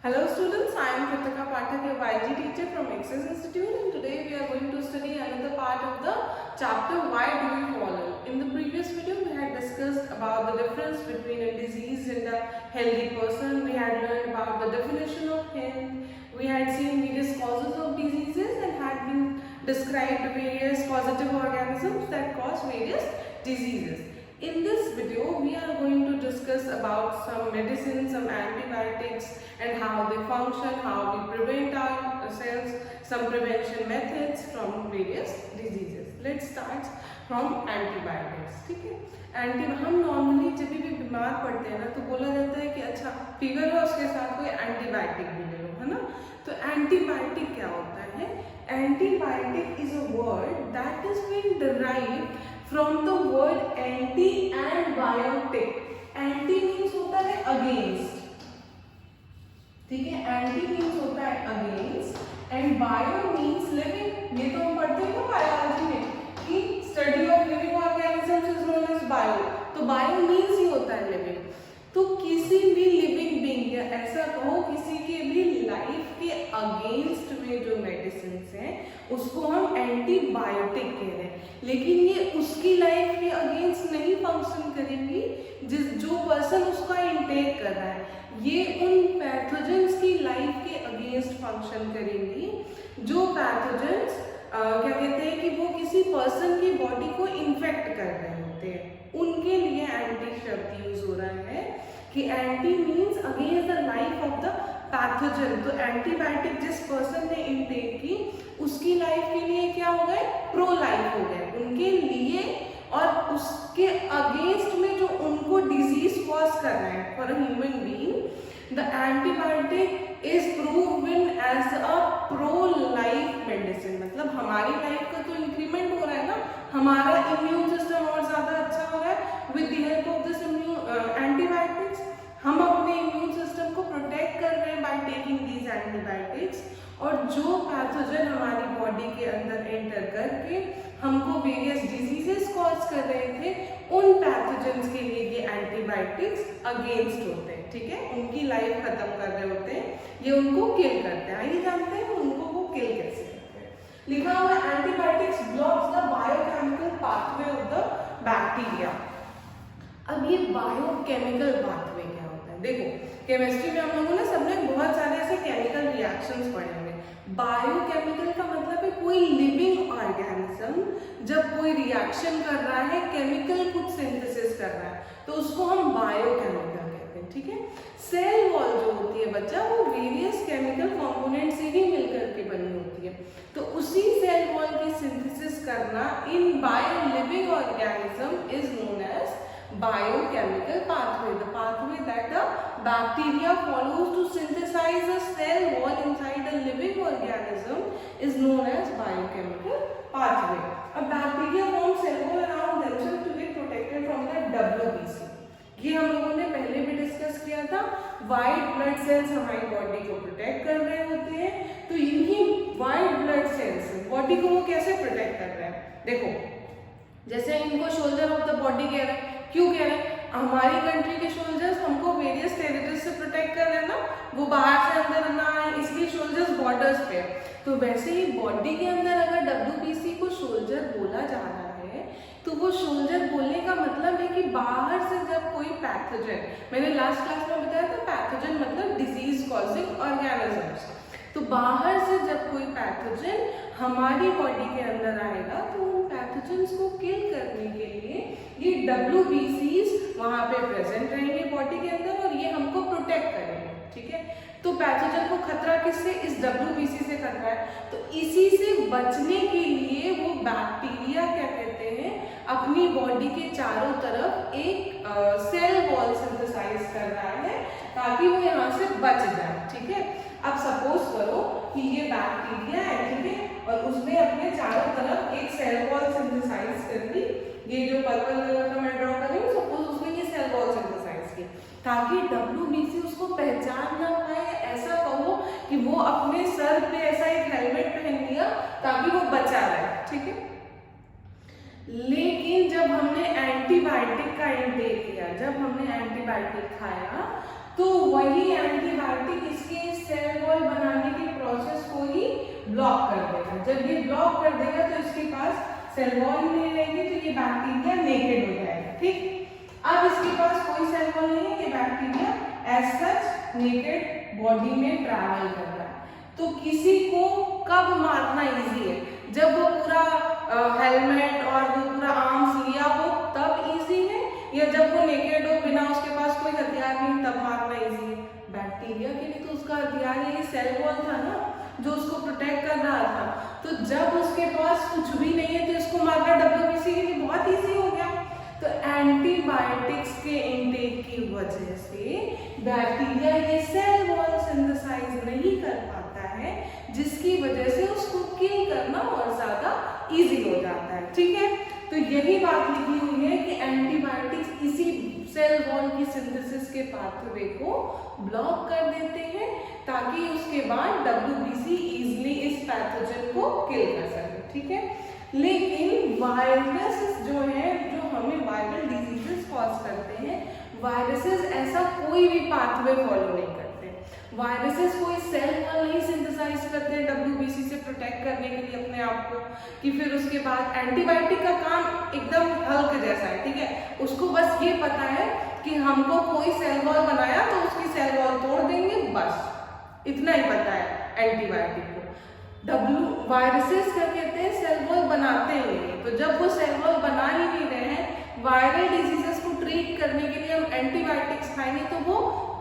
Hello students, I am Kritika Pathak, your biology teacher from Access Institute, and today we are going to study another part of the chapter Why Do We Fall Ill? In the previous video we had discussed about the difference between a disease and a healthy person. We had learned about the definition of health. We had seen various causes of diseases and had been described various causative organisms that cause various diseases. In this video, we are going to discuss about some medicines, some antibiotics and how they function, how we prevent ourselves, some prevention methods from various diseases. Let's start from antibiotics. ठीक है, हम normally जब भी बीमार पड़ते हैं ना तो बोला जाता है कि अच्छा फीवर हो उसके साथ कोई एंटीबायोटिक भी ले लो, है ना। तो एंटीबायोटिक क्या होता है? Antibiotic is a word that is been derived from the word anti and biotic. Anti means होता है अगेंस्ट, ठीक है, एंटी मीन्स होता है against and bio means living. ये तो हम पढ़ते हैं ना बायोलॉजी में कि study of living organisms is known as bio. तो बायो मीन्स ही होता है लिविंग। तो किसी भी लिविंग बीइंग या ऐसा कहो किसी के भी लाइफ के अगेंस्ट में जो मेडिसिन हैं उसको हम एंटीबायोटिक कह रहे हैं, लेकिन ये उसकी लाइफ के अगेंस्ट नहीं फंक्शन करेंगी जो पर्सन उसका इंटेक कर रहा है। ये उन पैथोजेंस की लाइफ के अगेंस्ट फंक्शन करेंगी जो पैथोजेंस क्या कहते हैं कि वो किसी पर्सन की बॉडी को इन्फेक्ट कर रहे होते हैं, उनके लिए एंटी शब्द यूज हो रहा है कि anti means against the life of the pathogen. तो एंटीबायोटिक जिस पर्सन ने इनटेक की उसकी लाइफ के लिए क्या हो गए? प्रो लाइफ हो गए उनके लिए, और उसके अगेंस्ट में जो उनको डिजीज कॉज कर रहे हैं for a human being, the antibiotic is proven as a pro life medicine. मतलब हमारी लाइफ का तो इंक्रीमेंट हो रहा है ना, हमारा इम्यून सिस्टम और ज्यादा अच्छा हो रहा है with the help of this antibiotics. हम अपने इम्यून सिस्टम को प्रोटेक्ट कर रहे हैं बाय टेकिंग दीज एंटीबायोटिक्स, और जो पैथोजन हमारी बॉडी के अंदर एंटर करके हमको वेरियस डिजीजेस कॉज कर रहे थे उन पैथोजेंस के लिए ये एंटीबायोटिक्स अगेंस्ट होते हैं, ठीक है, उनकी लाइफ खत्म कर रहे होते हैं, ये उनको किल करते हैं। आइए जानते हैं उनको वो किल कैसे करते हैं। लिखा हुआ antibiotics blocks the biochemical pathway of the bacteria. अब ये बायोकेमिकल पाथवे क्या होता है? देखो केमिस्ट्री में हम लोगों ने सबने बहुत सारे ऐसे केमिकल रिएक्शंस पढ़े होंगे। बायोकेमिकल का मतलब है कोई लिविंग ऑर्गेनिज्म जब कोई रिएक्शन कर रहा है, केमिकल कुछ सिंथेसिस कर रहा है, तो उसको हम बायोकेमिकल कहते हैं, ठीक है। सेल वॉल जो होती है बच्चा, वो वेरियस केमिकल कंपोनेंट से ही मिलकर के बनी होती है, तो उसी सेल वॉल की सिंथेसिस करना in bio living organism is known as biochemical pathway, the pathway that a bacteria follows to synthesize a cell wall inside a living organism is known as biochemical pathway. A bacteria forms cell wall around themselves to be protected from the WBC. ये हम लोगों ने पहले भी discuss किया था। White blood cells हमारी body को प्रोटेक्ट कर रहे होते हैं, तो इन्हीं व्हाइट ब्लड सेल्स बॉडी को वो कैसे प्रोटेक्ट कर रहे हैं? देखो जैसे इनको सोल्जर ऑफ द बॉडी कह रहे हैं, क्यों कह रहे हैं? हमारी कंट्री के सोल्जर्स हमको वेरियस टेरिटरीज से प्रोटेक्ट कर रहे हैं ना, वो बाहर से अंदर ना आए, इसलिए सोल्जर्स बॉर्डर्स पे। तो वैसे ही बॉडी के अंदर अगर WBC को सोल्जर बोला जा रहा है तो वो सोल्जर बोलने का मतलब है कि बाहर से जब कोई पैथोजन, मैंने लास्ट क्लास में बताया था पैथोजन मतलब डिजीज कॉजिंग ऑर्गेनिजम्स, तो बाहर से जब कोई पैथोजन हमारी बॉडी के अंदर आएगा तो उन पैथोजेंस को किल करने के लिए ये WBCs वहां पे प्रेजेंट रहेंगे बॉडी के अंदर और ये हमको प्रोटेक्ट करेंगे, ठीक है। तो पैथोजन को खतरा किससे? इस WBC से खतरा है, तो इसी से बचने के लिए वो बैक्टीरिया क्या कहते हैं, अपनी बॉडी के चारों तरफ एक सेल वॉल सिंथेसाइज कर रहा है ताकि वो यहाँ से बच जाए, ठीक है। अब सपोज करो कि ये बैक्टीरिया है, ठीक है, और उसने अपने चारों तरफ एक सेल वॉल सिंथेसाइज कर दी। ये जो पर्पल कलर का मैं ड्रॉ कर रही हूँ, सपोज उसने ये सेल वॉल सिंथेसाइज की ताकि WBC उसको पहचान ना पाए। ऐसा कहो कि वो अपने सर पे ऐसा एक हेलमेट पहन लिया ताकि वो बचा रहे, ठीक है। लेकिन जब हमने एंटीबायोटिक का इंटेक किया, जब हमने एंटीबायोटिक खाया तो वही एंटीबायोटिक इसके सेल वॉल बनाने के प्रोसेस को ही ब्लॉक कर देगा। जब ये ब्लॉक कर देगा तो इसके पास सेल वॉल ही नहीं रहेगी, तो ये बैक्टीरिया नेकेड हो जाएगा। ठीक, अब इसके पास कोई सेल वॉल नहीं है, ये bacteria as such naked body में ट्रैवल कर रहा है। तो किसी को कब मारना इजी है? जब वो पूरा हेलमेट और वो पूरा आर्म्स लिया हो तब इजी है, या जब वो नेकेड हो बिना उसके पास कोई हथियार नहीं तब मारना इजी है? बैक्टीरिया के लिए तो उसका हथियार यही सेल वॉल था ना, जो उसको प्रोटेक्ट कर रहा था। तो जब उसके पास कुछ भी नहीं है तो इसको मारना WBC के लिए बहुत इजी हो गया। तो एंटीबायोटिक्स के इनटेक की वजह से बैक्टीरिया ये सेल वॉल सिंथेसाइज नहीं कर पाता है, जिसकी वजह से उसको किल करना और ज्यादा इजी हो जाता है। ठीक है, तो यही बात लिखी हुई है कि एंटीबायोटिक्स इसी सेल वॉल की सिंथेसिस के पाथवे को ब्लॉक कर देते हैं, ताकि उसके बाद WBC इजीली इस पैथोजन को किल कर सके। ठीक है, लेकिन वायरस जो है, जो हमें वायरल डिजीजेस कॉज करते हैं, वायरसेस ऐसा कोई भी पाथवे फॉलो नहीं करते। वायरसेस कोई सेल वॉल नहीं सिंथेसाइज करते हैं WBC से प्रोटेक्ट करने के लिए अपने आप को, कि फिर उसके बाद एंटीबायोटिक का काम एकदम हल्क जैसा है। ठीक है, उसको बस ये पता है कि हमको कोई सेल वॉल बनाया तो उसकी सेल वॉल तोड़ देंगे, बस इतना ही पता है एंटीबायोटिक को। वायरसेस क्या कहते हैं, सेल वॉल बनाते ही नहीं। तो जब वो सेल वॉल बना ही नहीं रहे हैं, वायरल डिजीजेस को ट्रीट करने के लिए हम एंटीबायोटिक्स खाएंगे तो वो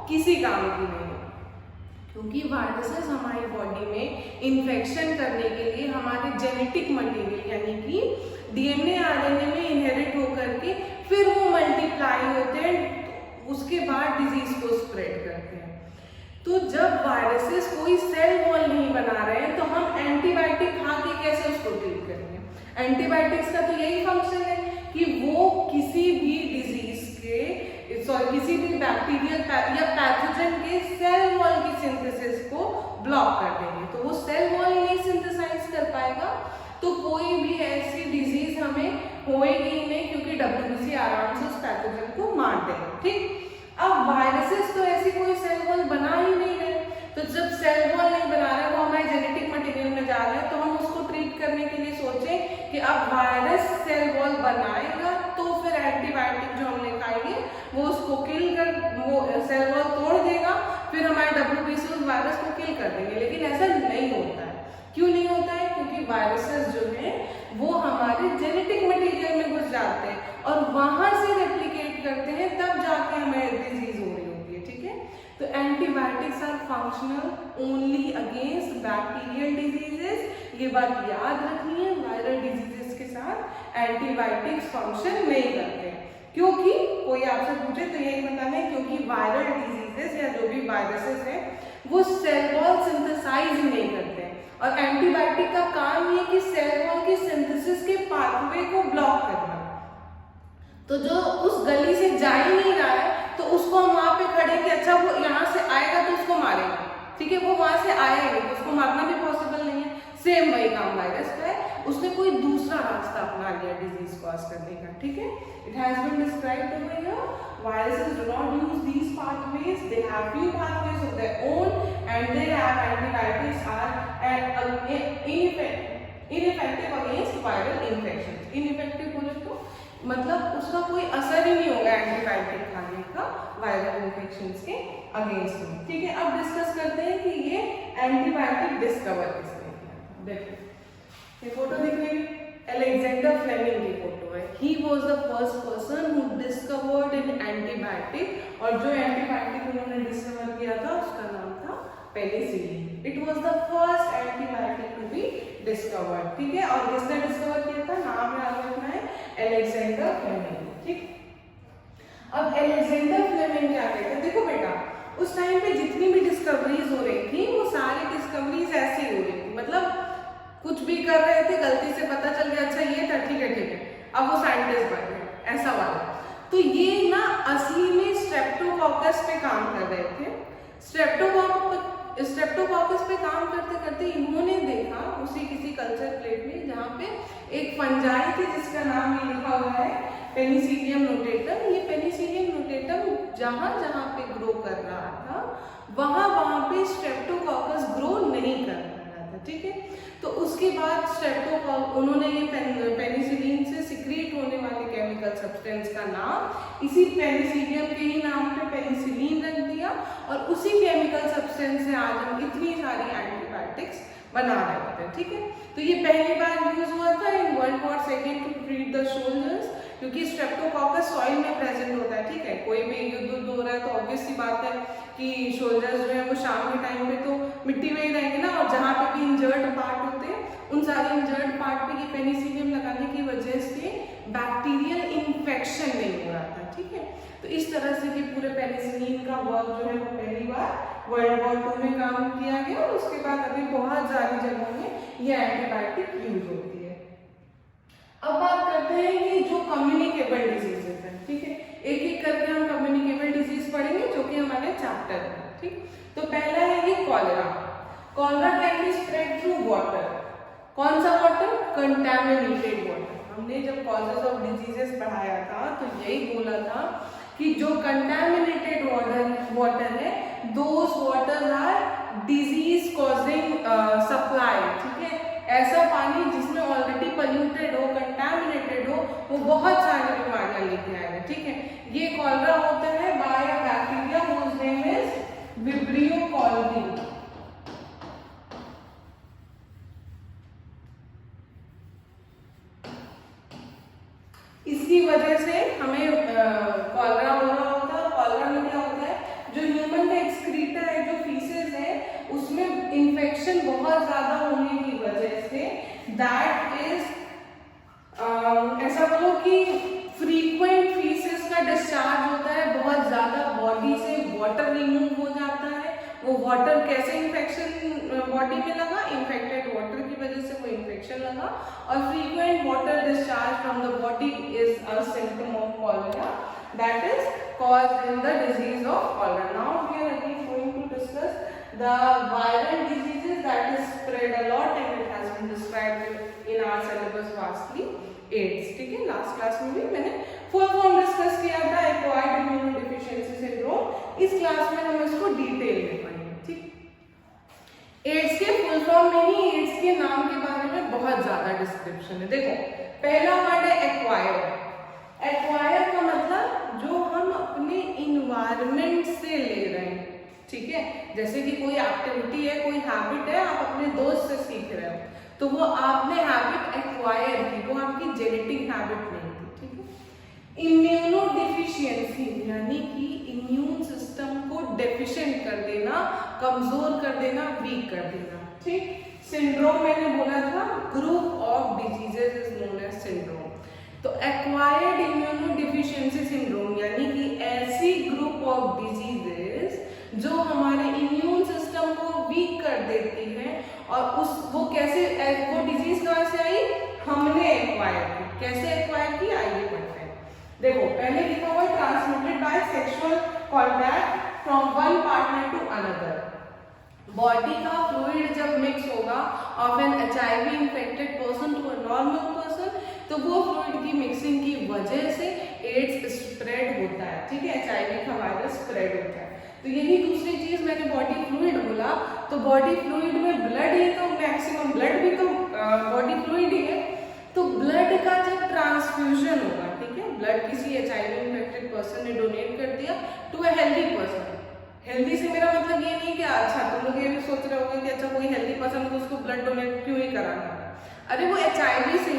किसी काम की नहीं है, क्योंकि वायरसेस हमारी बॉडी में इन्फेक्शन करने के लिए हमारे जेनेटिक मटेरियल यानी कि DNA RNA में इनहेरिट होकर के फिर वो मल्टीप्लाई होते हैं, उसके बाद डिजीज को स्प्रेड करते हैं। तो जब वायरसेस कोई सेल वॉल नहीं बना रहे हैं तो हम एंटीबायोटिक खा के कैसे उसको ट्रीट करेंगे? एंटीबायोटिक्स का तो यही फंक्शन है कि वो किसी भी डिजीज के किसी भी बैक्टीरियल या पैथोजन के सेल वॉल की सिंथेसिस को ब्लॉक कर देंगे। तो वो सेल वॉल नहीं सिंथेसाइज कर पाएगा तो कोई भी ऐसी डिजीज हमें होएगी ही नहीं, क्योंकि WBC आराम से उस पैथोजन को मार देगा। ठीक, अब वायरसेस तो ऐसी कोई सेल वॉल बना ही नहीं रहे, तो जब सेल वॉल नहीं बना रहे, वो हमारे जेनेटिक मटेरियल में जा रहे हैं, तो हम उसको ट्रीट करने के लिए सोचें कि अब वायरस सेल वॉल बनाएगा तो फिर एंटीबायोटिक जो हमने खाएंगे वो उसको किल कर, वो सेल वॉल तोड़ देगा, फिर हमारे WBC उस वायरस को किल कर देंगे। लेकिन ऐसा नहीं होता है। क्यों नहीं होता है? क्योंकि वायरसेस जो है वो हमारे जेनेटिक मटेरियल में घुस जाते हैं और वहां से रेप्लिकेट करते हैं, तब जाके हमें डिजीज हो रही होती है। ठीक है, तो antibiotics are functional only against bacterial diseases. ये बात याद रखनी है, वायरल डिजीजेस के साथ एंटीबायोटिक्स फंक्शन नहीं करते। क्योंकि कोई आपसे पूछे तो यही बताना है, क्योंकि वायरल डिजीजेस या जो भी वायरसेस हैं वो सेल वॉल सिंथेसाइज नहीं करते हैं, और एंटीबायोटिक का काम ये कि सेल वॉल की सिंथेसिस के पाथवे को ब्लॉक करना। तो जो उस गली से जा ही नहीं रहा है तो उसको हम वहां पे खड़े कि अच्छा वो यहाँ से आएगा तो उसको मारेंगे। ठीक है, वो वहां से आया ही नहीं तो उसको मारना भी पॉसिबल नहीं है। सेम वही काम वायरस का है, उसने कोई दूसरा रास्ता अपना लिया डिजीज कॉज करने का। ठीक है, it has been described over here. Viruses do not use these pathways. They have few pathways of their own, and they have antibiotics are ineffective against viral infections. Ineffective बोले तो मतलब उसका कोई असर ही नहीं होगा एंटीबायोटिक खाने का वायरल इन्फेक्शंस के अगेंस्ट में। ठीक है, अब डिस्कस करते हैं कि ये एंटीबायोटिक डिस्कवर किसने किया। देखो ये फोटो दिख रही है, अलेक्जेंडर फ्लेमिंग की फोटो है। He was the first person who discovered an antibiotic, और जो एंटीबायोटिक उन्होंने डिस्कवर किया था उसका नाम था penicillin. It was the first antibiotic to be discovered. ठीक है, और किसने डिस्कवर किया था? नाम याद रखना है, अलेक्जेंडर फ्लेमिंग। ठीक, अब अलेक्जेंडर फ्लेमिंग क्या कहते हैं? देखो बेटा, उस टाइम पे जितनी भी डिस्कवरीज हो रही थी वो सारी डिस्कवरीज ऐसे ही हो रही थी, मतलब कुछ भी कर रहे थे, गलती से पता चल गया अच्छा ये था, ठीक है, अब वो साइंटिस्ट बन गए, ऐसा वाला। तो ये ना असली में स्ट्रेप्टोकोकस पे काम कर रहे थे। स्ट्रेप्टोकोकस पे काम करते करते इन्होंने देखा उसी किसी कल्चर प्लेट में, जहाँ पे एक फंजाई थी जिसका नाम ये लिखा हुआ है पेनिसिलियम नोटेटम। ये पेनिसिलियम नोटेटम जहाँ जहाँ पे ग्रो कर रहा था वहाँ पे स्ट्रेप्टोकॉकस ग्रो नहीं कर रहा था, ठीक है। तो उसके बाद उन्होंने ये पेनिसिलिन से सिक्रीट होने वाले केमिकल सब्सटेंस का नाम इसी पेनिसिलियम के ही नाम पे पेनिसिलिन रख दिया, और उसी केमिकल सब्सटेंस से आज हम इतनी सारी एंटीबायोटिक्स बना रहे होते हैं, ठीक है। तो ये पहली बार यूज हुआ था in world war second to treat the soldiers, क्योंकि स्ट्रेप्टोकॉकस सॉइल में प्रेजेंट होता है, ठीक है। कोई भी युद्ध हो रहा है तो ऑब्वियस सी बात है कि सोल्जर्स जो है वो शाम के टाइम पे तो मिट्टी में ही रहेंगे ना, और जहाँ पे भी इंजर्ड पार्ट होते हैं उन सारे इंजर्ड पार्ट पे ये पेनिसिलियम लगाने की वजह से बैक्टीरियल इन्फेक्शन नहीं हो रहा था, ठीक है। तो इस तरह से कि पूरे पेनिसिलिन का वर्क जो है वो पहली बार वर्ल्ड वॉर 2 में काम किया गया, और उसके बाद अभी बहुत सारी जगहों में ये एंटीबायोटिक यूज होती है। अब बात करते हैं कि जो कम्युनिकेबल डिजीजेस हैं, ठीक है। एक एक करके हम कम्युनिकेबल डिजीज पढ़ेंगे जो कि हमारे चैप्टर में, ठीक। तो पहला है ये cholera. Cholera can be spread through water. कौन सा वाटर? Contaminated water. हमने जब कॉजेज ऑफ डिजीजेस पढ़ाया था तो यही बोला था कि जो कंटैमिनेटेड वाटर है those water are disease causing supply, ठीक है। ऐसा पानी जिसमें ऑलरेडी पोल्यूटेड हो, कंटैमिनेटेड हो, वो बहुत सारी बीमारियां लेके आएगा, ठीक है। ये कॉलरा होता है by a bacteria whose name is vibrio cholerae. इसकी वजह से हमें कॉलरा हो रहा होता है। कॉलरा में क्या होता है, जो ह्यूमन का एक्सक्रीटा है, जो फीसेस है, उसमें इन्फेक्शन बहुत ज्यादा होने की वजह से दैट इज ऐसा बोलो कि फ्रीक्वेंट फीसेस का डिस्चार्ज होता है, बहुत ज्यादा बॉडी से वाटर रिमूव हो जाता है। वो वाटर कैसे इन्फेक्शन बॉडी में लगा, इन्फेक्टेड वाटर की वजह से वो इन्फेक्शन लगा, और frequent water discharge from the body is a symptom of cholera that is caused in the disease of cholera. Now we are again going to discuss the viral diseases that is spread a lot and it has been described in our syllabus vastly. AIDS, ठीक है। Last class में भी मैंने full form discuss किया था acquired immunodeficiency syndrome. इस class में हम इसको डिटेल में पढ़ेंगे, ठीक। एड्स के फुल फॉर्म में ही एड्स के नाम के बारे में बहुत ज्यादा डिस्क्रिप्शन है। देखो, पहला वर्ड है एक्वायर्ड। एक्वायर का मतलब जो हम अपने इन्वायरमेंट से ले रहे हैं, ठीक है। जैसे कि कोई एक्टिविटी है, कोई हैबिट है, आप अपने दोस्त से सीख रहे हो, तो वो आपने हैबिट एक्वायर की, वो आपकी जेनेटिक हैबिट नहीं थी, ठीक है। इम्यूनोडेफिशिएंसी यानी कि इम्यून सिस्टम को डेफिशिएंट कर देना, कमजोर कर देना, वीक कर देना, ठीक। सिंड्रोम मैंने बोला था group of diseases is known as syndrome. तो एक्वायर्ड इम्यूनोडेफिशिएंसी सिंड्रोम यानी कि ऐसी ग्रुप ऑफ डिजीजेस जो हमारे इम्यून सिस्टम को वीक कर देती है, और वो कैसे, वो डिजीज कहाँ से आई, हमने एक्वायर की। कैसे एक्वायर की, आइए पढ़ते हैं। देखो, पहले लिखा हुआ transmitted by sexual contact from one partner to another. Body का फ्लूइड जब मिक्स होगा of an HIV infected person to a normal person, तो वो फ्लूइड की मिक्सिंग की वजह से एड्स स्प्रेड होता है, ठीक है। HIV का वायरस स्प्रेड होता है। तो यही दूसरी चीज मैंने बॉडी फ्लूइड बोला, तो बॉडी फ्लूइड में ब्लड ही तो मैक्सिमम, ब्लड भी तो बॉडी फ्लूइड ही है। तो ब्लड का जब ट्रांसफ्यूजन होगा, ठीक है, ब्लड किसी HIV इन्फेक्टेड पर्सन ने डोनेट कर दिया to a healthy person. Healthy से मेरा मतलब ये नहीं कि अच्छा तुम लोग ये भी सोच रहे होंगे कि अच्छा कोई हेल्दी पर्सन तो उसको ब्लड डोनेट क्यों ही कराना, अरे वो HIV से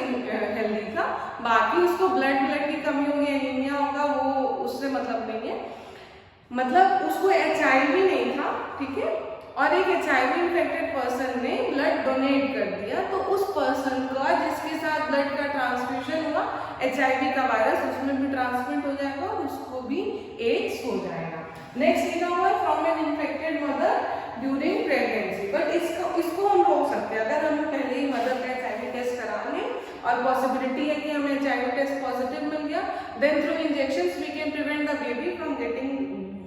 हेल्दी था, बाकी उसको ब्लड की कमी होगी, एनीमिया होगा, वो उससे मतलब नहीं है। मतलब उसको HIV नहीं था, ठीक है, और एक HIV इन्फेक्टेड पर्सन ने ब्लड डोनेट कर दिया, तो उस पर्सन का जिसके साथ ब्लड का ट्रांसफ्यूजन हुआ HIV का वायरस उसमें भी ट्रांसमिट हो जाएगा और उसको भी एड्स हो जाएगा। नेक्स्ट लिखा हुआ है from an infected mother during pregnancy. But इसको हम रोक सकते हैं अगर हम पहले ही मदर का HIV टेस्ट करा लें और पॉसिबिलिटी है कि हमें HIV टेस्ट पॉजिटिव मिल गया, then through injections we can prevent the baby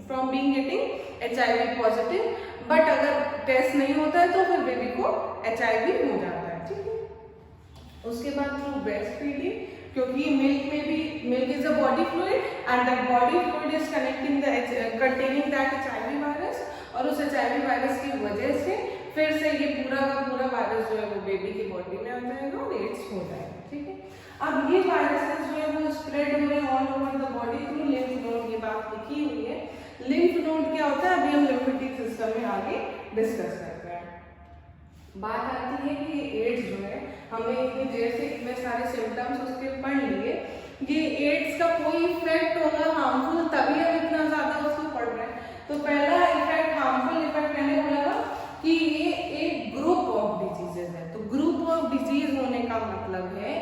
from being getting HIV positive. But अगर टेस्ट नहीं होता है तो फिर बेबी को HIV हो जाता है, ठीक है। उसके बाद थ्रू ब्रेस्ट फीडिंग क्योंकि milk is a body fluid and that body fluid is containing that HIV virus, और उस HIV वायरस की वजह से फिर से ये पूरा का पूरा वायरस जो है वो बेबी की बॉडी में आ जाएगा और एड्स हो जाएगा, ठीक है। अब ये वायरसेस जो है वो स्प्रेड हो रहे हैं all over the body through lymph node, ये बात लिखी हुई है। लिम्फ नोड क्या होता है अभी हम लिम्फेटिक सिस्टम में आगे डिस्कस करते हैं। बात आती है कि एड्स जो है हमें इतनी देर से इतने सारे सिम्टम्स उसके पढ़ लिए, ये एड्स का कोई इफेक्ट होगा हार्मफुल तभी हम इतना ज्यादा उसको पढ़ रहे हैं। तो पहला इफेक्ट हार्मफुल इफेक्ट मैंने बोला ना कि ये एक ग्रुप ऑफ डिजीजेज है। तो ग्रुप ऑफ डिजीज होने का मतलब है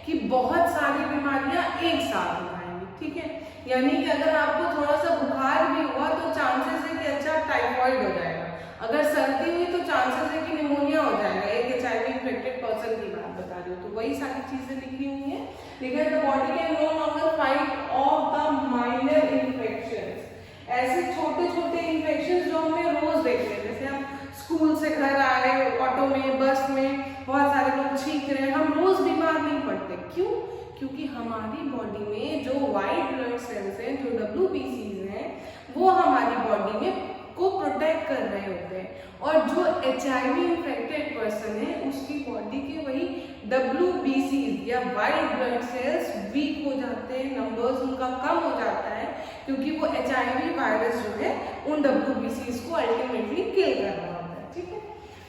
कि बहुत सारी बीमारियां एक साथ हो जाएंगी, ठीक है। यानी कि अगर आपको थोड़ा सा बुखार भी हुआ तो चांसेस है कि अच्छा टाइफॉइड हो जाएगा, अगर सर्दी हुई तो चांसेस है कि निमोनिया हो जाएगा, एक HIV इन्फेक्टेड पर्सन की बात बता रही हूँ। तो वही सारी चीजें लिखी हुई हैं। लेकिन the body can no longer fight off the minor infections, ऐसे छोटे छोटे इन्फेक्शंस जो हमें रोज देखते हैं, जैसे हम स्कूल से घर आ रहे हो, ऑटो में, बस में बहुत सारे लोग छींक रहे हैं, हम रोज बीमार नहीं पड़ते। क्यों? क्योंकि हमारी बॉडी में जो वाइट ब्लड सेल्स हैं, जो WBCs हैं, वो हमारी बॉडी में को प्रोटेक्ट कर रहे होते हैं, और जो HIV इन्फेक्टेड पर्सन है उसकी बॉडी के वही WBCs या वाइट ब्लड सेल्स वीक हो जाते हैं, नंबर्स उनका कम हो जाता है, क्योंकि वो HIV वायरस जो है उन WBCs को अल्टीमेटली किल कर रहा होता है, ठीक है।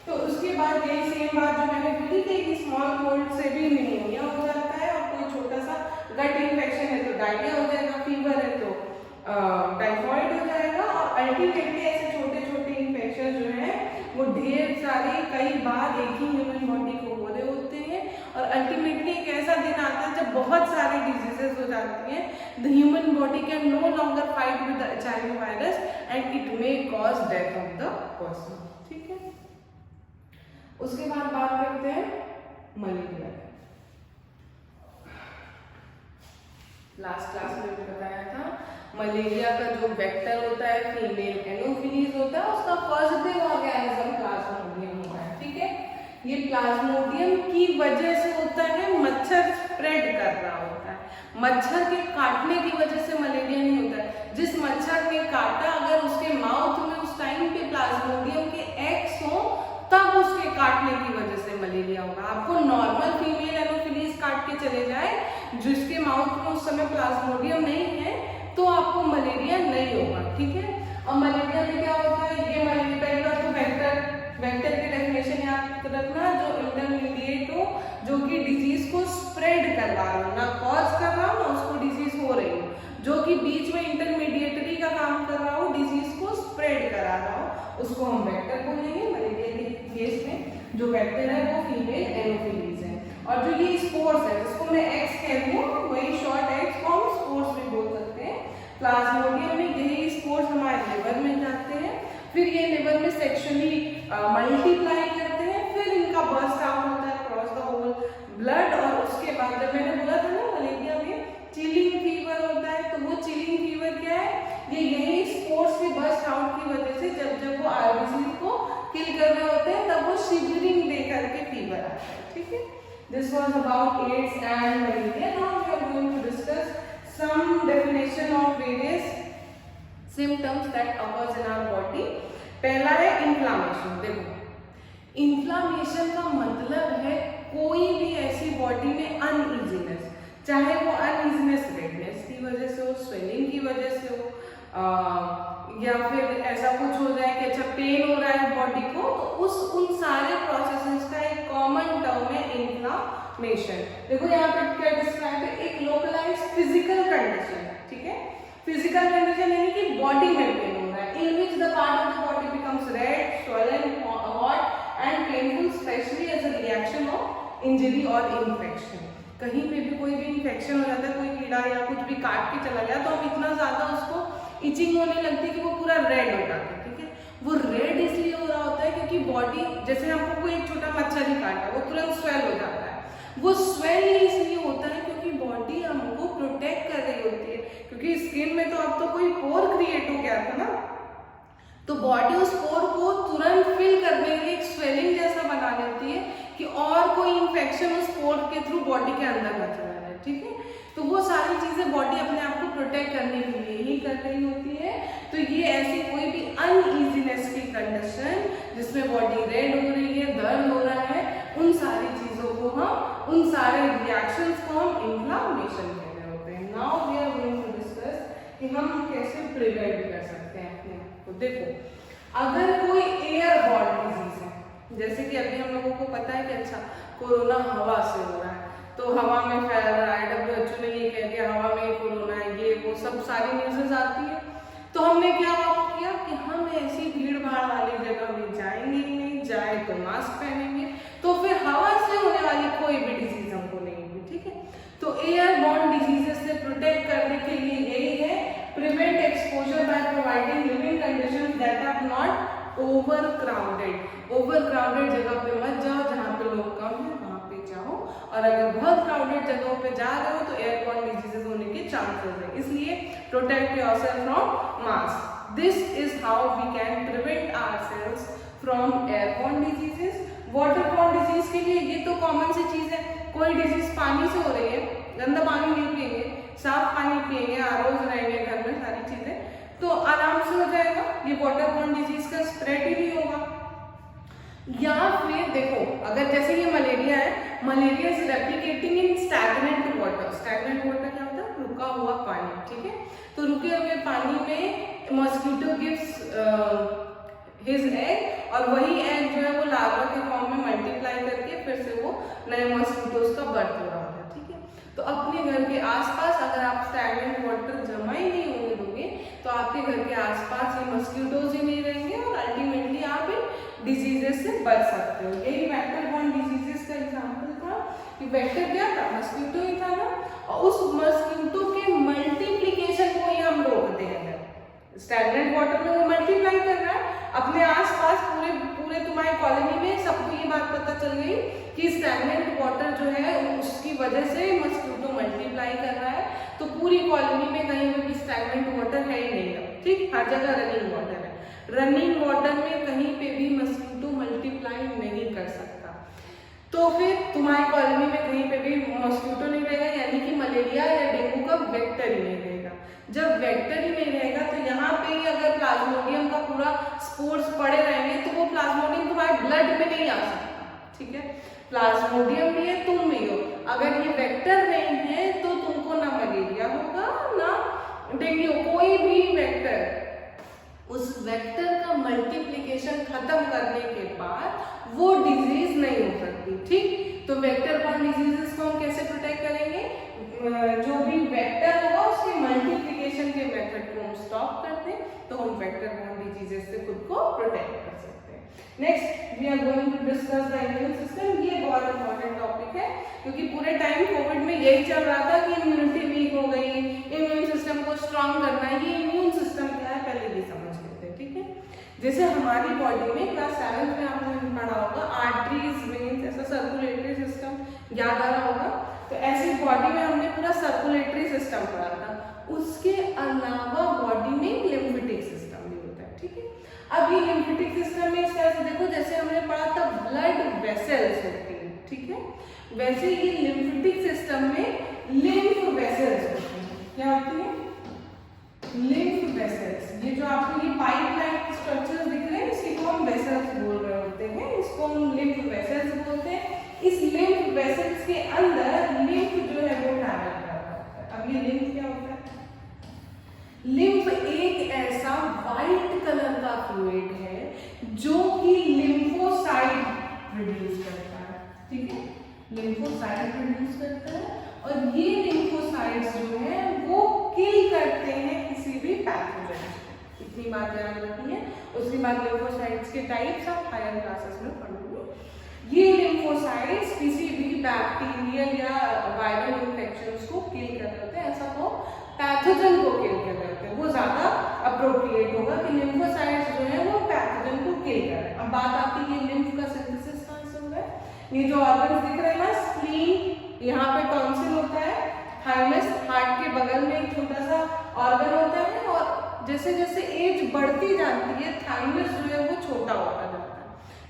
तो उसके बाद यही सेम बात जो मैंने बोली थी कि स्मॉल कोल्ड से भी निमोनिया हो जाता है, और कोई छोटा सा गट इन्फेक्शन है तो डायरिया हो जाएगा, फीवर है तो टाइफॉइड हो जाएगा, और अल्टीमेटली ऐसे छोटे छोटे इन्फेक्शन जो है वो ढेर सारे कई बार एक ही ह्यूमन बॉडी को हो रहे होते हैं, और अल्टीमेटली एक ऐसा दिन आता है जब बहुत सारे डिजीजेस हो जाती हैं, the human body can no longer fight with the HIV virus and it may cause death of the person, ठीक है। उसके बाद बात करते हैं मलेरिया। लास्ट क्लास में भी बताया था मलेरिया का जो वेक्टर होता है फीमेल एनोफिलीज होता है, उसका पॉजिटिव ऑर्गेनिज्म प्लाज्मोडियम होता है, ठीक है। ये प्लाज्मोडियम की वजह से होता है, मच्छर स्प्रेड कर रहा होता है, मच्छर के काटने की वजह से मलेरिया नहीं होता है। जिस मच्छर ने काटा अगर उसके माउथ में उस टाइम पे प्लाज्मोडियम के एग्स हो तब उसके काटने की वजह से मलेरिया होगा। आपको नॉर्मल फीमेल एनोफिलीज काट के चले जाए जिसके माउथ में उस समय प्लाज्मोडियम नहीं है तो आपको मलेरिया नहीं होगा, ठीक है। और मलेरिया में क्या होता है, ये मलेरिया पहली बात तो वेक्टर की डेफिनेशन याद रखना, जो इंटरमीडिएट हो, जो कि डिजीज को स्प्रेड कर रहा हो, ना कॉज कर रहा हो ना उसको डिजीज हो रही हो, जो कि बीच में इंटरमीडिएटरी का काम कर रहा हो, डिजीज को स्प्रेड करा रहा हो, उसको हम वेक्टर बोलेंगे। मलेरिया के केस में जो वेक्टर है वो फीमेल एनोफिलीज है, और जो ये स्पोर्स है जिसको मैं एक्स कहती हूँ, वही शॉर्ट एक्स को हम स्पोर्स भी बोल सकते हैं। प्लाज्मोडियम में यही स्पोर्स हमारे लिवर में जाते हैं, फिर ये लिवर में सेक्शुअली मल्टीप्लाई करते हैं, फिर इनका बर्स्ट आउट होता है अक्रॉस द होल ब्लड, और उसके बाद जब मैंने बोला था ना मलेरिया में चिलिंग फीवर होता है, तो वो चिलिंग फीवर क्या है, ये यही स्पोर्स के बर्स्ट आउट की वजह से जब वो आरबीसी को किल कर रहे होते हैं तब वो शिवरिंग दे करके फीवर आता है, ठीक है। This was about AIDS and malaria. Now we are going to discuss some definition of various symptoms that occurs in our body. पहला है इन्फ्लामेशन। देखो इन्फ्लामेशन का मतलब है कोई भी ऐसी बॉडी में अनइजीनेस, चाहे वो अनइजीनेस रेडनेस की वजह से हो, स्वेलिंग की वजह से हो, या फिर ऐसा कुछ हो जाए कि अच्छा पेन हो रहा है बॉडी को, तो उन सारे प्रोसेसेस का एक कॉमन टर्म है इन्फ्लामेशन। देखो यहाँ पे क्या डिस्क्राइब है, एक लोकलाइज्ड फिजिकल कंडीशन, ठीक है। फिजिकल कंडीशन यानी कि बॉडी में पेन हो रहा है, in which the part of the body becomes red, swollen, hot and painful, especially as a reaction of injury or infection। कहीं पे भी कोई भी इन्फेक्शन हो जाता है, कोई कीड़ा या कुछ भी काट के चला गया तो हम इतना ज्यादा उसको इचिंग होने लगती है कि वो पूरा रेड हो जाता है, ठीक है। वो रेड इसलिए हो रहा होता है क्योंकि बॉडी, जैसे हमको कोई एक छोटा मच्छर ही काटा वो तुरंत स्वेल हो जाता है, वो स्वेल इसलिए होता है क्योंकि बॉडी हमको प्रोटेक्ट कर रही होती है, क्योंकि स्किन में तो अब तो कोई पोर क्रिएट हो गया था ना, तो बॉडी उस पोर को तुरंत फिल करने के लिए एक स्वेलिंग जैसा बना लेती है कि और कोई इन्फेक्शन उस पोर के थ्रू बॉडी के अंदर न चला जाए, ठीक है। तो वो सारी चीजें बॉडी अपने आप को प्रोटेक्ट करने के लिए ही कर रही होती है। तो ये ऐसी कोई भी अनईजीनेस की कंडीशन जिसमें बॉडी रेड हो रही है, दर्द हो रहा है, उन सारी चीजों को हम, उन सारे रिएक्शंस को हम इन्फ्लामेशन कह रहे होते हैं। Now we are going to discuss कि हम कैसे प्रिवेंट कर सकते हैं अपने आप को। देखो, अगर कोई एयरबॉर्न डिजीज है, जैसे कि अभी हम लोगों को पता है कि अच्छा कोरोना हवा से हो रहा है, तो हवा में फैल रहा है, WHO ने ये कह दिया हवा में कोरोना है, ये वो सब सारी न्यूज़ेस आती है। तो हमने क्या किया कि हम ऐसी भीड़ भाड़ वाली जगह में जाएंगे ही नहीं, जाए तो मास्क पहनेंगे, तो फिर हवा से होने वाली कोई भी डिजीज हमको नहीं होगी, ठीक है। तो एयरबॉर्न डिजीजेस से प्रोटेक्ट करने के लिए यही है, prevent exposure by providing living conditions that are not overcrowded. Overcrowded जगह पे मत जाओ, जहाँ पे लोग कम है वहाँ पे जाओ, और अगर बहुत क्राउडेड जगहों पे जा रहे हो तो एयरबॉर्न डिजीजेस होने के चांसेस है, इसलिए protect yourself from mask. This is how we can prevent ourselves from airborne diseases. Waterborne disease के लिए ये तो कॉमन सी चीज है, कोई डिजीज पानी से हो रही है, गंदा पानी नहीं पिएंगे, साफ पानी पिएंगे, आरओज रहेंगे घर में, सारी चीजें तो आराम से हो जाएगा, ये वाटरबॉर्न डिजीज का स्प्रेड ही नहीं होगा। या फिर देखो, अगर जैसे ये मलेरिया है, malaria is replicating in stagnant water. Stagnant water क्या होता है? रुका हुआ पानी, ठीक है। तो रुके हुए पानी में मॉस्किटो गिव्स हिज एग, और वही एग जो है वो लार्वा के फॉर्म में मल्टीप्लाई करके फिर से वो नए मॉस्किटोज का बर्थ हो रहा होता है, ठीक है। तो अपने घर के आसपास अगर आप स्टैग्नेंट वाटर जमा ही नहीं होने दोगे तो आपके घर के आसपास ये मॉस्किटोज ही नहीं रहेंगे, और अल्टीमेटली आप इन डिजीजेस से बच सकते हो। यही वेक्टर बॉर्न डिजीजेस का एग्जांपल था कि वेक्टर क्या था? मॉस्किटो ही था ना, और उस मॉस्किटो के मल्टीप्लिकेशन को ही हम रोकते हैं। स्टैग्नेंट वाटर में वो मल्टीप्लाई कर रहा है अपने आसपास, पूरे तुम्हारी कॉलोनी में सबको ये बात पता चल गई कि स्टैग्नेंट वाटर जो है उसकी वजह से मॉस्किटो मल्टीप्लाई कर रहा है, तो पूरी कॉलोनी में कहीं पे भी स्टैग्नेंट वाटर है ही नहीं, ठीक, हर जगह रनिंग वाटर है। रनिंग वाटर में कहीं पे भी मॉस्किटो मल्टीप्लाई नहीं कर सकता, तो फिर तुम्हारी कॉलोनी में कहीं पे भी मॉस्किटो नहीं रहेगा, यानी कि मलेरिया या डेंगू का वेक्टर ही नहीं रहेगा। जब वेक्टर ही नहीं रहेगा तो यहाँ पे ही अगर प्लाज्मोडियम का पूरा स्पोर्स पड़े रहेंगे तो वो प्लाज्मोडियम तुम्हारे ब्लड में नहीं आ सकता, ठीक है। प्लाज्मोडियम भी है, तुम भी हो, अगर ये वेक्टर नहीं है तो तुमको ना मलेरिया होगा ना डेंगू, कोई भी वेक्टर, उस वेक्टर का मल्टीप्लिकेशन खत्म करने के बाद वो डिजीज नहीं हो सकती, ठीक। तो वेक्टर बॉर्न डिजीजेस को हम कैसे प्रोटेक्ट करेंगे? जो भी वेक्टर होगा उसके मल्टीप्लिकेशन के मेथड को हम स्टॉप करते हैं, तो हम वेक्टर बॉर्न डिजीजेस से खुद को प्रोटेक्ट कर सकते हैं। Next we are going to discuss the immune system. ये बहुत इंपॉर्टेंट टॉपिक है क्योंकि पूरे टाइम कोविड में यही चल रहा था कि इम्यूनिटी वीक हो गई, इम्यून सिस्टम को स्ट्रांग करना है। ये इम्यून सिस्टम क्या है पहले ये समझ लेते हैं, ठीक है। जैसे हमारी बॉडी में क्लास 7 में आपने पढ़ा होगा आर्टरीज, वेन्स, ऐसा सर्कुलेटरी सिस्टम याद आ रहा होगा, तो ऐसी बॉडी में हमने पूरा सर्कुलेटरी सिस्टम पढ़ा था। उसके अलावा बॉडी में लिम्फेटिक सिस्टम भी होता है, ठीक है। अब ये लिम्फेटिक सिस्टम में इस तरह से देखो, जैसे हमने पढ़ा था ब्लड वेसल्स होती है, ठीक है, वैसे ये लिम्फेटिक सिस्टम में लिम्फ वेसल्स होती है। क्या होती है? Lymph vessels. ये जो आपको ये पाइप लाइक स्ट्रक्चर दिख रहे हैं इसी को हम वेसल्स बोल रहे होते हैं, इसको हम लिम्फ वेसल्स बोलते हैं। इस लिम्फ वेसल्स के अंदर लिम्फ जो है वो ट्रैवल करता है। अब ये लिम्फ क्या होता है? लिम्फ एक ऐसा व्हाइट कलर का फ्लूइड है जो कि लिम्फोसाइट प्रोड्यूस करता है, ठीक है, लिम्फोसाइट प्रोड्यूस करता है, और ये लिम्फोसाइट्स जो है वो किल करते हैं किसी भी पैथोजन को। इतनी बात याद रखनी है। उसके बाद लिम्फोसाइट्स के टाइप्स आप हायर क्लासेस में पढ़ोगे। ये लिम्फोसाइट्स किसी भी बैक्टीरियल या वायरल इन्फेक्शंस को किल कर रहे होते हैं, ऐसा तो पैथोजन को किल कर रहे होते हैं, वो ज्यादा अप्रोप्रिएट होगा कि लिम्फोसाइट्स जो है वो पैथोजन को किल कर रहे हैं। अब बात आती है कि लिम्फ का सिंथेसिस कहाँ से हो रहा है। ये जो ऑर्गन्स दिख रहे हैं ना, स्प्लीन, यहाँ पे टॉन्सिल होता है, थाइमस हार्ट के बगल में एक छोटा सा ऑर्गन होता है, और जैसे जैसे एज बढ़ती जाती है थाइमस जो है वो छोटा होता जाता है।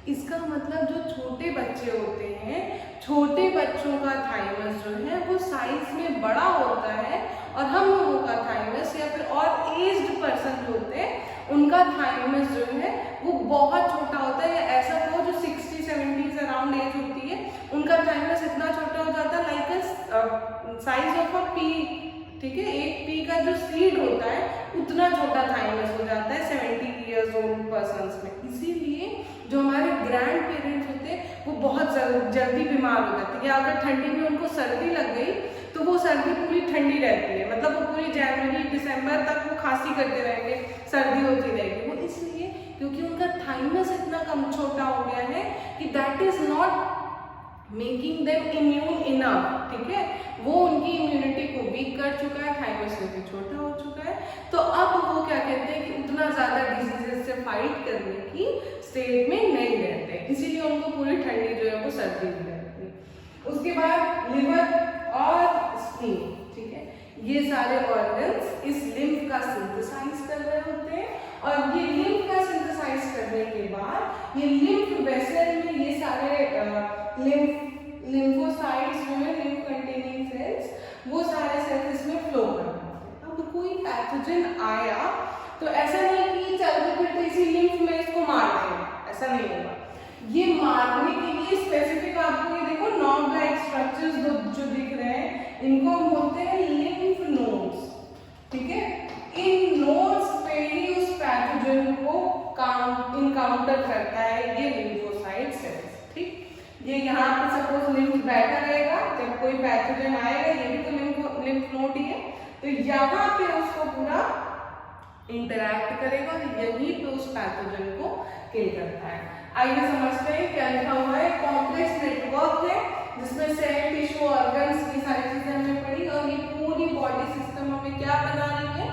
इसका मतलब जो छोटे बच्चे होते हैं, छोटे बच्चों का थाइमस जो है वो साइज में बड़ा होता है, और हम लोगों का थाइमस या फिर और एज्ड पर्सन जो होते हैं उनका थाइमस जो है वो बहुत छोटा होता है। या ऐसा कहो जो 60-70 अराउंड एज होती है उनका थाइमस इतना छोटा हो जाता है, like size of a P. ठीक है, एक पी का जो सीड होता है उतना छोटा थाइमस हो जाता है 70 ईयर्स ओल्ड पर्सन्स में। इसीलिए जो हमारे ग्रैंड पेरेंट्स होते हैं वो बहुत जल्दी बीमार हो जाते हैं। या अगर ठंडी में उनको सर्दी लग गई तो वो सर्दी पूरी ठंडी रहती है, मतलब वो पूरी जनवरी दिसंबर तक वो खांसी करते रहेंगे, सर्दी होती रहेगी। वो इसलिए क्योंकि उनका थाइमस इतना कम छोटा हो गया है कि that is not making them immune enough. ठीक है, वो उनकी इम्यूनिटी को वीक कर चुका है, थाइमस भी छोटा हो चुका है। तो अब वो क्या कहते हैं कि उतना ज्यादा डिजीजेस से फाइट करने की स्टेट में नहीं रहते, इसीलिए उनको पूरी ठंडी जो है वो सर्दी भी रहती है। उसके बाद लिवर और स्प्लीन, ठीक है, ये सारे ऑर्गन्स इस लिम्फ का सिंथेसाइज कर रहे होते हैं, और ये लिम्फ का सिंथेसाइज करने के बाद ये लिम्फ वेसल में ये सारे लिम्फोसाइट्स जो है, लिम्फ कंटेनिंग सेल्स, वो सारे सेल्स इसमें फ्लो कर रहे होते हैं। अब कोई पैथोजन आया तो ऐसा नहीं कि चलते फिरते इसी लिम्फ में इसको मार देंगे, ऐसा नहीं होगा। ये मारने के लिए स्पेसिफिक आपको ये देखो नॉन लाइक स्ट्रक्चर्स जो दिख रहे हैं इनको हम बोलते हैं लिम्फ नोड्स। ठीक है, इन नोड्स पे ही उस पैथोजन को इनकाउंटर करता है ये लिम्फोसाइट सेल्स। ठीक, ये यहाँ पे सपोज लिम्फ बैठा रहेगा, जब कोई पैथोजन आएगा ये भी तो लिम्फ नोड ही है, तो यहाँ पे उसको पूरा इंटरैक्ट करेगा और यहीं पे उस पैथोजन को किल करता है। आइए समझते हैं क्या लिखा हुआ है। कॉम्प्लेक्स नेटवर्क है जिसमें सेल, टिश्यू, ऑर्गन्स की सारी चीजें हमने पढ़ी, और ये पूरी बॉडी सिस्टम हमें क्या बना रही है,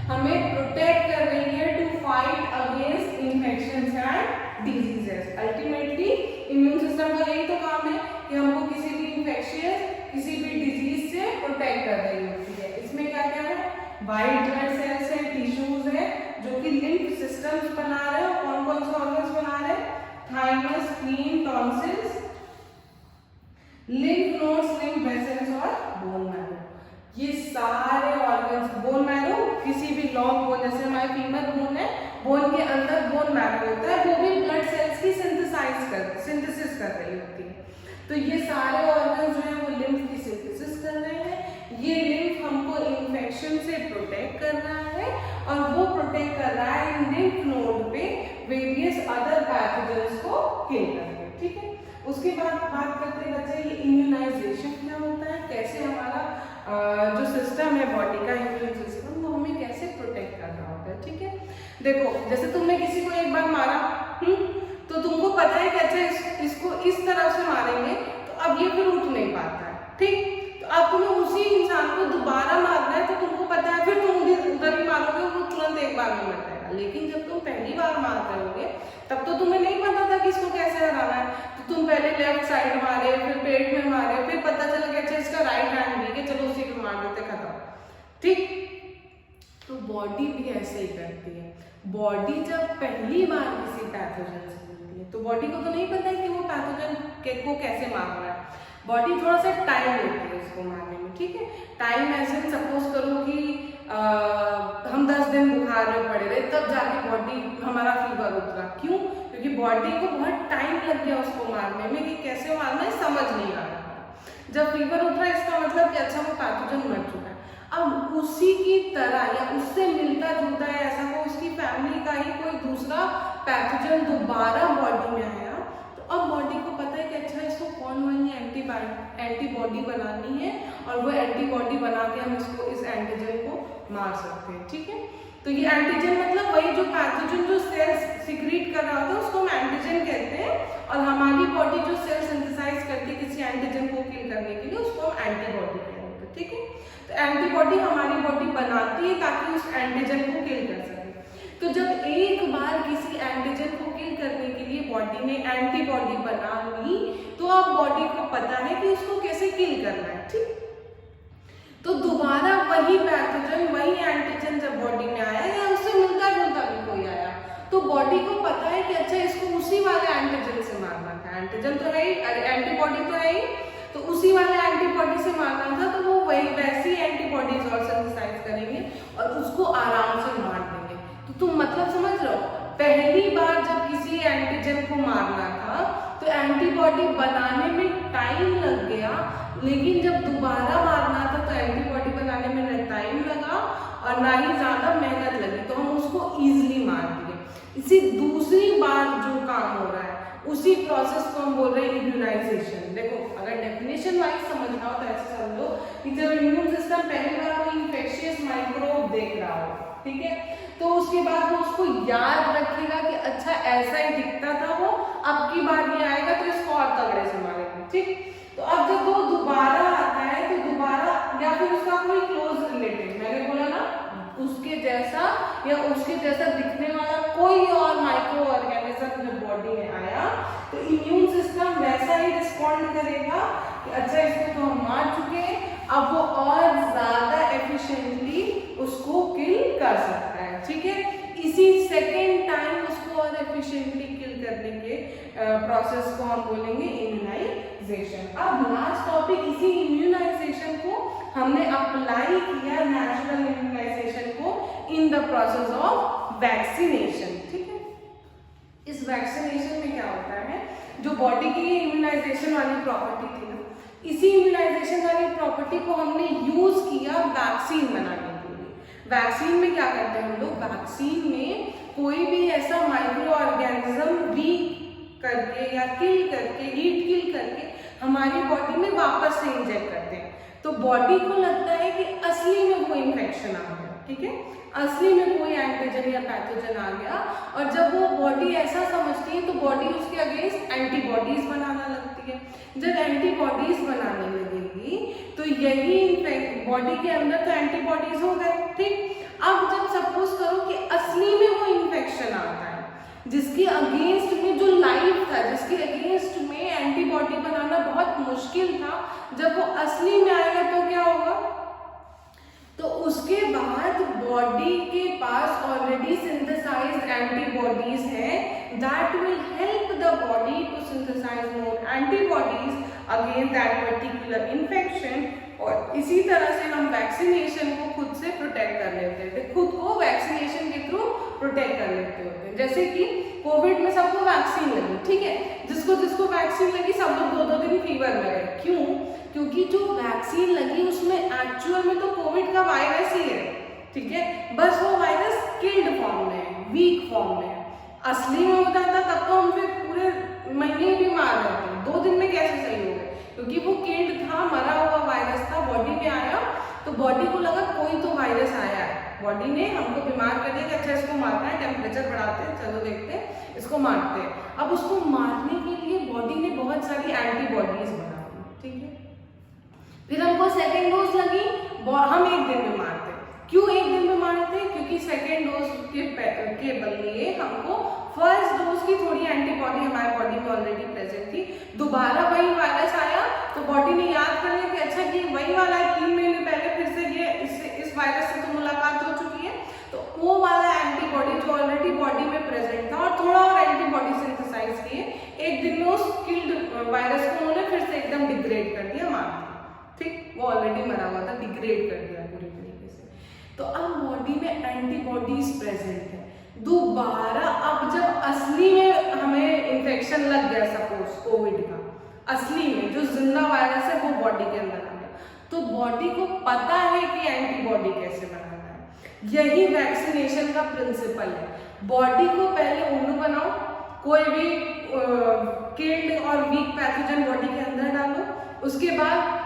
हमें प्रोटेक्ट कर रही है to fight against infections and diseases. Ultimately immune system का यही तो काम है कि हमको किसी भी इन्फेक्शन, किसी भी डिजीज से प्रोटेक्ट कर रही होती है। इसमें क्या क्या है, वाइट ब्लड सेल्स है, टिश्यूज है जो कि लिम्फ सिस्टम्स बना रहे हैं। कौन कौन से ऑर्गन्स बना रहे हैं, thymus, spleen, tonsils, lymph nodes, lymph vessels और बोन मैरो। ये सारे ऑर्गन्स, बोन मैरो किसी भी लॉन्ग बोन, जैसे हमारे फीमर बोन है, बोन के अंदर बोन मैरो होता है, वो भी ब्लड सेल्स की सिंथेसिस कर रही होती है। तो ये सारे ऑर्गन्स जो है वो लिम्फ की सिंथेसिस कर रहे हैं। ये लिम्फ हमको इन्फेक्शन से प्रोटेक्ट कर रहा है, और वो प्रोटेक्ट कर रहा है इन लिम्फ नोड पे वेरियस अदर पैथोजेंस को किल करके। ठीक है, उसके बाद बात करते हैं बच्चे ये इम्यूनाइजेशन क्या होता है, कैसे हमारा जो सिस्टम है बॉडी का, इम्यून सिस्टम, वो हमें कैसे प्रोटेक्ट कर रहा होता है। ठीक है, देखो जैसे तुमने किसी को एक बार मारा, तो तुमको पता है कि अच्छा इसको इस तरह से मारेंगे तो अब ये फिर उठ नहीं पाता है। ठीक, तो अब तुम्हें उसी इंसान को दोबारा मारना है तो तुमको पता है फिर तुम उधर ही मारोगे, वो तुरंत एक बार में मर जाएगा। लेकिन जब तुम पहली बार मार रहोगे तब तो तुम्हें नहीं पता था कि इसको कैसे हराना है, तो तुम पहले लेफ्ट साइड मारे, फिर पेट में मारे, फिर पता चला कि अच्छा इसका राइट हैंड भी है, चलो उसी को मार देते, खत्म। ठीक, तो बॉडी भी ऐसे ही करती है। बॉडी जब पहली बार किसी पैथोजन से मिलती है तो बॉडी को तो नहीं पता है कि वो पैथोजन को कैसे मारना है, बॉडी थोड़ा सा टाइम लेती है उसको मारने में। ठीक है, टाइम ऐसे सपोज करो कि हम 10 दिन बुखार में पड़े रहे, तब जाके बॉडी हमारा फीवर उतरा। क्यों? क्योंकि बॉडी को बहुत टाइम लग गया उसको मारने में कि कैसे मारना है, समझ नहीं आ रहा। जब फीवर उतरा इसका मतलब कि अच्छा वो पैथोजन मर चुका है। अब उसी की तरह या उससे मिलता जुलता है, ऐसा को उसकी फैमिली का ही कोई दूसरा पैथोजन दोबारा बॉडी में आया, तो अब बॉडी को पता है कि अच्छा इसको कौन वाली एंटीबॉडी बनानी है, और वो एंटीबॉडी बना के हम इसको, इस एंटीजन को मार सकते हैं। ठीक है, तो ये एंटीजन मतलब वही जो पैथोजन जो सेल्स सिक्रीट कर रहा होता है उसको हम एंटीजन कहते हैं, और हमारी बॉडी जो सेल सिंथेसाइज करती है किसी एंटीजन को किल करने के लिए उसको हम एंटीबॉडी कहते हैं। ठीक है, तो एंटीबॉडी हमारी बॉडी बनाती है ताकि उस एंटीजन को किल कर सके। तो जब एक बार किसी एंटीजन को किल करने के लिए बॉडी ने एंटीबॉडी बना ली, तो अब बॉडी को पता है कि उसको कैसे किल करना है। ठीक, तो दोबारा वही पैथोजन, वही एंटीजन जब बॉडी में आया या उससे मिलता जुलता भी कोई आया, तो तो बॉडी को पता है कि अच्छा इसको उसी वाले एंटीजन से मारना था, एंटीजन तो है ही, एंटीबॉडी तो है ही, तो उसी वाले एंटीबॉडी से मारना था, तो वो वही वैसी एंटीबॉडीज और सिंथेसाइज करेंगे और उसको आराम से मार देंगे। तो तुम मतलब समझ रहे हो, पहली बार जब किसी एंटीजन को मारना था तो एंटीबॉडी बनाने में टाइम लग गया, लेकिन जब दोबारा मारना था तो एंटीबॉडी बनाने में न टाइम लगा और ना ही ज्यादा मेहनत लगी, तो हम उसको इजीली मार दिए। इसी दूसरी बार जो काम हो रहा है उसी प्रोसेस को हम बोल रहे हैं इम्यूनाइजेशन। देखो अगर डेफिनेशन वाइज समझना हो तो ऐसे समझो कि जब इम्यून सिस्टम पहली बार कोई इंफेक्शियस माइक्रोब देख रहा हो, ठीक है, तो उसके बाद वो उसको याद रखेगा कि अच्छा ऐसा ही दिखता था वो, अब की बार ये आएगा तो इसको और तगड़े से मारेंगे, ठीक। तो अब जब वो दोबारा आता है तो दोबारा या फिर उसका कोई क्लोज रिलेटिव, मैंने बोला ना उसके जैसा या उसके जैसा दिखने वाला कोई और माइक्रो ऑर्गेनिज्म जब बॉडी में आया तो इम्यून सिस्टम वैसा ही रिस्पॉन्ड करेगा कि अच्छा इसको तो हम मार चुके हैं, अब वो और ज्यादा एफिशिएंटली उसको किल कर सकता है, ठीक है। इसी सेकेंड टाइम उसको और एफिशिएंटली किल करने के प्रोसेस को हम बोलेंगे इम्यूनाइजेशन। अब लास्ट टॉपिक, इसी इम्यूनाइजेशन को हमने अप्लाई किया नेचुरल इम्यूनाइजेशन को in the process of vaccination, ठीक है। इस वैक्सीनेशन में क्या होता है, जो बॉडी की इम्यूनाइजेशन वाली प्रॉपर्टी थी ना, इसी इम्यूनाइजेशन वाली प्रॉपर्टी को हमने यूज किया वैक्सीन बनाने के लिए। वैक्सीन में क्या करते हैं हम लोग, वैक्सीन में कोई भी ऐसा माइक्रो ऑर्गेनिज्म वीक करके या किल करके, हीट किल करके हमारी बॉडी में वापस से इंजेक्ट करते हैं, तो बॉडी को लगता है कि असली में वो इन्फेक्शन आ गया, ठीक है, असली में कोई एंटीजन या पैथोजन आ गया, और जब वो बॉडी ऐसा समझती है तो बॉडी उसके अगेंस्ट एंटीबॉडीज बनाना लगती है। जब एंटीबॉडीज बनाने लगेगी तो यही बॉडी के अंदर तो एंटीबॉडीज हो गए, ठीक। अब जब सपोज करो कि असली में वो इन्फेक्शन आता है जिसके अगेंस्ट में जो लाइफ था, जिसके अगेंस्ट में एंटीबॉडी बनाना बहुत मुश्किल था, जब वो असली में आएगा तो क्या होगा, तो उसके बाद बॉडी के पास ऑलरेडी सिंथेसाइज्ड एंटीबॉडीज हैं that will help the body to synthesize more antibodies against that particular infection. और इसी तरह से हम वैक्सीनेशन को खुद से प्रोटेक्ट कर लेते थे, खुद को वैक्सीनेशन के थ्रू प्रोटेक्ट कर लेते होते हैं। जैसे कि कोविड में सबको वैक्सीन लगी, ठीक है, जिसको जिसको वैक्सीन लगी सब लोग 2-2 दिन फीवर में गए, क्यों, क्योंकि जो वैक्सीन लगी उसमें एक्चुअल में तो कोविड का वायरस ही है, ठीक है, बस वो वायरस किल्ड फॉर्म में है, वीक फॉर्म में है। असली में होता था तब तो हम फिर पूरे महीने भी मार रहे थे, 2 दिन में कैसे सही हो गए, क्योंकि वो किल्ड था, मरा हुआ वायरस था, बॉडी में आया तो बॉडी को लगा कोई तो वायरस आया है, बॉडी ने हमको बीमार कर दिया कि अच्छा इसको मारना है, टेम्परेचर बढ़ाते हैं, चलो देखते हैं, इसको मारते हैं। अब उसको मारने के लिए बॉडी ने बहुत सारी एंटीबॉडीज बना दी, ठीक है, फिर हमको सेकेंड डोज लगी, हम 1 दिन में मारते। क्यों 1 दिन में मारते, क्योंकि सेकेंड डोज के बदले हमको फर्स्ट डोज की थोड़ी एंटीबॉडी हमारे बॉडी में ऑलरेडी प्रेजेंट थी, दोबारा वही वायरस आया तो बॉडी ने याद कर लिया कि अच्छा ये वही वाला है, 3 महीने पहले फिर से ये इस वायरस से तो मुलाकात हो चुकी है, तो वो वाला एंटीबॉडी जो ऑलरेडी बॉडी में प्रेजेंट था और थोड़ा और एंटीबॉडी सिंथेसाइज किए, 1 दिन में उस किल्ड वायरस को उन्होंने फिर से एकदम डिग्रेड कर दिया, मार दिया, ठीक, वो ऑलरेडी मरा हुआ था, डिग्रेड कर दिया पूरी तरीके से। तो अब बॉडी में एंटीबॉडीज प्रेजेंट है, दोबारा अब जब असली में हमें इन्फेक्शन लग गया, सपोज कोविड का असली में जो जिंदा वायरस है वो बॉडी के अंदर आ गया, तो बॉडी को पता है कि एंटीबॉडी कैसे बनाना है। यही वैक्सीनेशन का प्रिंसिपल है, बॉडी को पहले उल्लू बनाओ, कोई भी किल्ड और वीक पैथोजन बॉडी के अंदर डालो, उसके बाद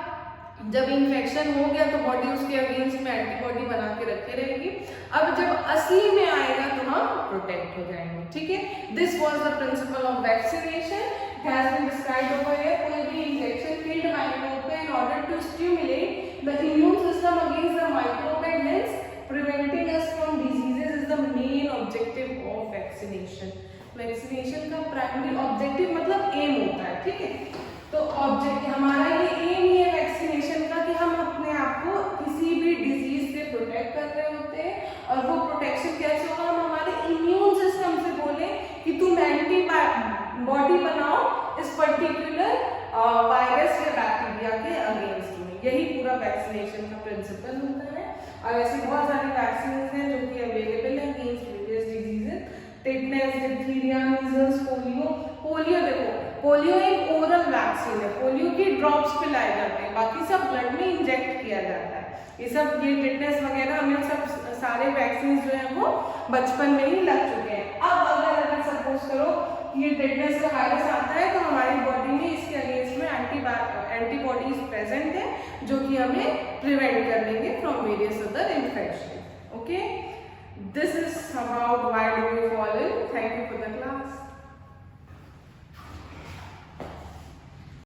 जब इन्फेक्शन हो गया तो बॉडी उसके अगेंस्ट में एंटीबॉडी बना के रखे रहेगी, अब जब असली में आएगा तो हम प्रोटेक्ट हो जाएंगे, ठीक है। This was the principle of vaccination, it has been described over here. कोई भी injection killed microbe in order to stimulate the immune system against the microbe and hence preventing us from diseases is the main objective of vaccination. Vaccination का primary objective मतलब aim होता है, ठीक है, तो object हमारा ये एम ही है वैक्सीनेशन का कि हम अपने आप को किसी भी डिजीज से प्रोटेक्ट कर रहे होते हैं, और वो प्रोटेक्शन कैसे होगा, हम हमारे इम्यून सिस्टम से एंटीबॉडी बनाओ इस पर्टिकुलर वायरस या बैक्टीरिया के अगेंस्ट में। यही पूरा वैक्सीनेशन का प्रिंसिपल होता है। और ऐसे बहुत सारे वैक्सीन हैं जो कि अवेलेबल है against various diseases, tetanus, diphtheria, measles, polio. Polio देखो, पोलियो एक ओरल वैक्सीन है, पोलियो के ड्रॉप्स पिलाए जाते हैं, बाकी सब ब्लड में इंजेक्ट किया जाता है। ये सब ये टेटनस वगैरह हमें सब सारे वैक्सीन जो है वो बचपन में ही लग चुके हैं। अब अगर सपोज करो कि ये टेटनस का वायरस आता है तो हमारी बॉडी में इसके अगेंस्ट में एंटीबॉडीज प्रेजेंट है जो कि हमें प्रिवेंट कर लेंगे from various other infection. Okay, this is about why do